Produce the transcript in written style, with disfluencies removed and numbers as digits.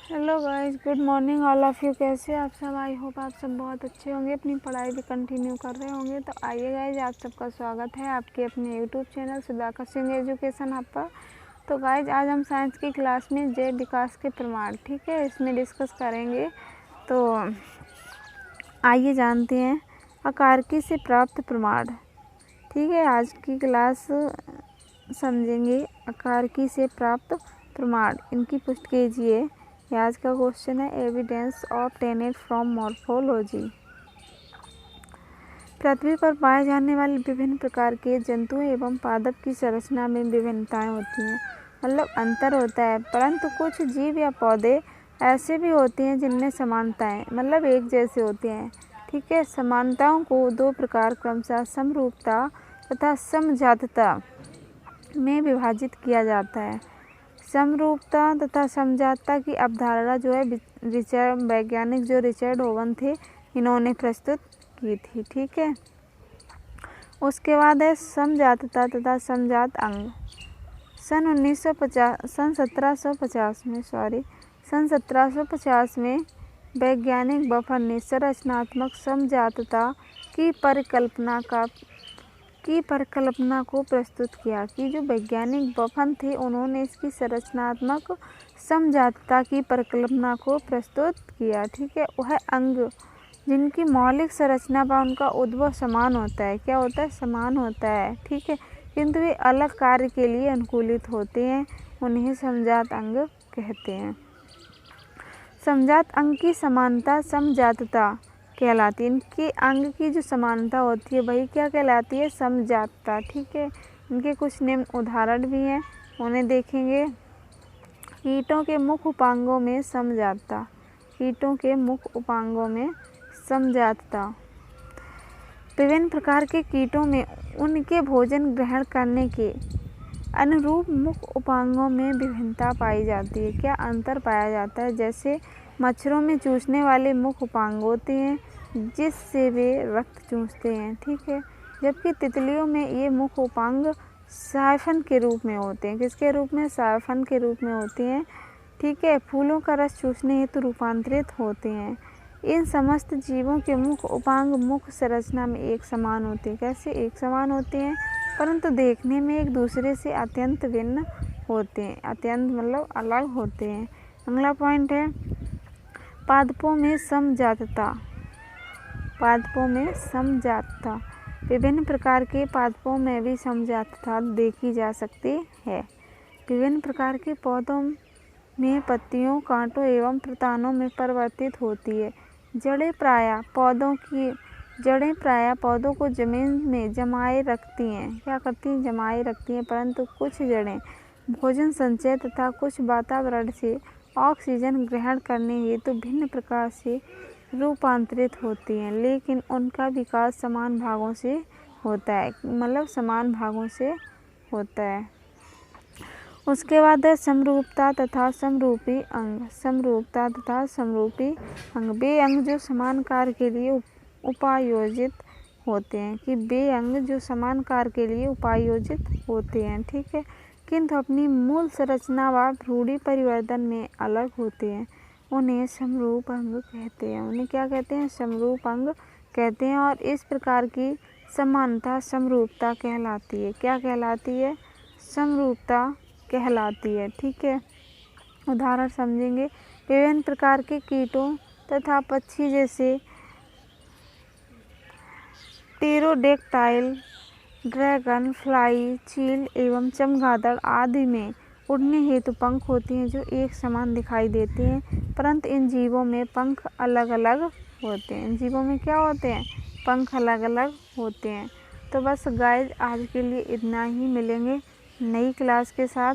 Hello guys, good morning all of you. कैसे आप सब? आई होप आप सब बहुत अच्छे होंगे, अपनी पढ़ाई भी कंटिन्यू कर रहे होंगे। तो आइए गाइस, आप सबका स्वागत है आपके अपने YouTube channel Sudhakar Singh education hub पर। तो गाइस, आज हम साइंस की क्लास में जैव विकास के प्रमाण, ठीक है, इसमें डिस्कस करेंगे। तो आइए जानते हैं अकारकी से प्राप्त प्रमाण। ठीक है, आज की क्लास समझेंगे अकारकी से प्राप्त प्रमाण, इनकी पुष्टि कीजिए। आज का क्वेश्चन है एविडेंस ऑब्टेन्ड फ्रॉम मॉर्फोलॉजी। पृथ्वी पर पाए जाने वाले विभिन्न प्रकार के जंतुओं एवं पादप की संरचना में विभिन्नताएं होती हैं, मतलब अंतर होता है। परंतु कुछ जीव या पौधे ऐसे भी होते हैं जिनमें समानताएं, मतलब एक जैसे होते हैं। ठीक है, समानताओं को दो प्रकार क्रमशः समरूपता तथा समजातता में विभाजित किया जाता है। समरूपता तथा समजातता की अवधारणा जो है वैज्ञानिक जो रिचर्ड ओवन थे, इन्होंने प्रस्तुत की थी। ठीक है, उसके बाद है समजातता तथा समजात अंग। सन 1750 में वैज्ञानिक बफर ने संरचनात्मक समजातता की परिकल्पना को प्रस्तुत किया कि जो वैज्ञानिक बफन थे, उन्होंने इसकी संरचनात्मक समजातता की परिकल्पना को प्रस्तुत किया। ठीक है, वह अंग जिनकी मौलिक संरचना व उनका उद्भव समान होता है, क्या होता है, समान होता है। ठीक है, किंतु वे अलग कार्य के लिए अनुकूलित होते हैं, उन्हें समजात अंग कहते हैं। समजात अंग की समानता समजातता कहलाती है। इनके अंग की जो समानता होती है वही क्या कहलाती है, समजातता। ठीक है, इनके कुछ निम्न उदाहरण भी हैं, उन्हें देखेंगे। कीटों के मुख्य उपांगों में समजातता, कीटों के मुख्य उपांगों में समजातता। विभिन्न प्रकार के कीटों में उनके भोजन ग्रहण करने के अनुरूप मुख्य उपांगों में विभिन्नता पाई जाती है, क्या अंतर पाया जाता है। जैसे मच्छरों में चूसने वाले मुख्य उपांग होते हैं जिससे वे रक्त चूसते हैं। ठीक है, जबकि तितलियों में ये मुख्य उपांग साइफन के रूप में होते हैं। किसके रूप में, साइफन के रूप में होते हैं। ठीक है, फूलों का रस चूसने हेतु रूपांतरित होते हैं। इन समस्त जीवों के मुख्य उपांग मुख्य संरचना में एक समान होते हैं। कैसे एक समान होते हैं, परंतु देखने में एक दूसरे से अत्यंत भिन्न होते हैं, अत्यंत मतलब अलग होते हैं। अगला पॉइंट है पादपों में समजातता। पादपों में समजातता, विभिन्न प्रकार के पादपों में भी समजातता देखी जा सकती है। विभिन्न प्रकार के पौधों में पत्तियों, कांटों एवं प्रतानों में परिवर्तित होती है। जड़ें प्रायः पौधों को जमीन में जमाए रखती हैं, क्या करती हैं, जमाए रखती हैं। परंतु कुछ जड़ें भोजन संचय तथा कुछ वातावरण से ऑक्सीजन ग्रहण करने हेतु भिन्न प्रकार से रूपांतरित होती हैं, लेकिन उनका विकास समान भागों से होता है, मतलब समान भागों से होता है। उसके बाद है समरूपता तथा समरूपी अंग। समरूपता तथा समरूपी अंग, वे अंग जो समान कार्य के लिए उपायोजित होते हैं, कि वे अंग जो समान कार्य के लिए उपायोजित होते हैं। ठीक है, किंतु अपनी मूल संरचना व भ्रूणी परिवर्तन में अलग होते हैं, उन्हें समरूप अंग कहते हैं। उन्हें क्या कहते हैं, समरूप अंग कहते हैं। और इस प्रकार की समानता समरूपता कहलाती है, क्या कहलाती है, समरूपता कहलाती है। ठीक है, उदाहरण समझेंगे। विभिन्न प्रकार के कीटों तथा पक्षी जैसे टेरोडेक्टाइल, ड्रैगन फ्लाई, चील एवं चमगादड़ आदि में उड़ने हेतु पंख होते हैं जो एक समान दिखाई देते हैं, परंतु इन जीवों में पंख अलग अलग होते हैं। इन जीवों में क्या होते हैं, पंख अलग अलग होते हैं। तो बस गाइस, आज के लिए इतना ही। मिलेंगे नई क्लास के साथ।